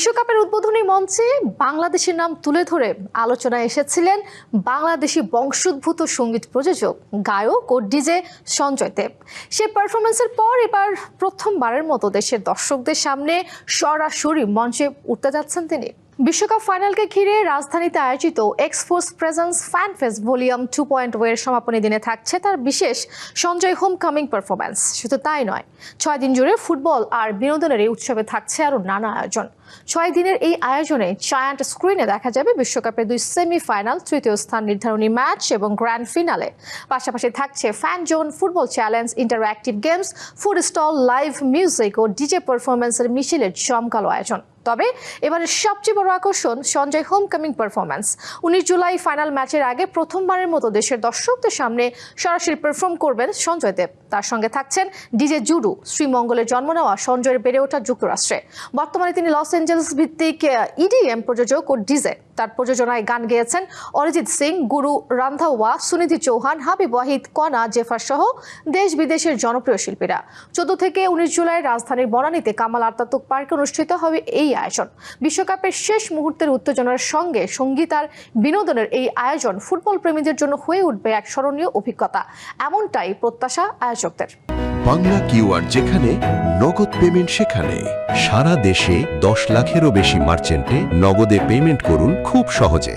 বিশ্বকাপের উদ্বোধনী মঞ্চে বাংলাদেশের নাম তুলে ধরে আলোচনায় এসেছিলেন বাংলাদেশি বংশোদ্ভূত সঙ্গীত প্রযোজক, গায়ক ও ডিজে সঞ্জয় দেব। সেই পারফরমেন্সের পর এবার প্রথমবারের মতো দেশের দর্শকদের সামনে সরাসরি মঞ্চে উঠতে যাচ্ছেন তিনি। বিশ্বকাপ ফাইনালকে ঘিরে রাজধানীতে আয়োজিত expose presence fan fest volume 2.0 এর সমাপনী দিনে থাকছে তার বিশেষ সঞ্জয় হোমকামিং পারফরমেন্স। শুধু তাই নয়, 6 দিন জুড়ে ফুটবল আর বিনোদনের এই উৎসবে থাকছে আরও নানা আয়োজন। 6 দিনের এই আয়োজনে জায়ান্ট স্ক্রিনে দেখা যাবে বিশ্বকাপের 2 সেমিফাইনাল, তৃতীয় স্থান নির্ধারণী ম্যাচ এবং গ্র্যান্ড ফিনালে। পাশাপাশি থাকছে fan zone, football challenge, interactive games, food stall, live music ও ডিজে পারফরমেন্সের মিছিলের জমকালো আয়োজন। তবে এবারের সবচেয়ে বড় আকর্ষণ Sanjay homecoming performance. 19 July final ম্যাচের আগে প্রথমবারের মতো দেশের দর্শকদের সামনে সরাসরি পারফর্ম করবেন সঞ্জয় দেব। তার সঙ্গে থাকছেন ডিজে জুডু। শ্রীমঙ্গলে জন্ম নেওয়া সঞ্জয়ের বেড়ে ওঠা যুক্তরাষ্ট্রে। বর্তমানে তিনি লস অ্যাঞ্জেলেস ভিত্তিক ইডিএম প্রযোজক ও ডিজে। তার প্রযোজনায় গান গেয়েছেন অরিজিৎ সিং, গুরু রান্ধাওয়া, সুনিধি চৌহান, হাবিব ওয়াহিদ, কনা, জেফার সহ দেশ বিদেশের জনপ্রিয় শিল্পীরা। 14 থেকে 19 জুলাই রাজধানীর বনানীতে কামাল আতাতুর্ক পার্কে অনুষ্ঠিত হবে এই আয়োজন। বিশ্বকাপের শেষ মুহূর্তের উত্তেজনার সঙ্গে সঙ্গীত আর বিনোদনের এই আয়োজন ফুটবল প্রেমীদের জন্য হয়ে উঠবে এক স্মরণীয় অভিজ্ঞতা, এমনটাই প্রত্যাশা আয়োজকদের। বাংলা কিউআর যেখানে নগদ পেমেন্ট সেখানে। সারা দেশে 10 লাখেরও বেশি মার্চেন্টে নগদে পেমেন্ট করুন খুব সহজে।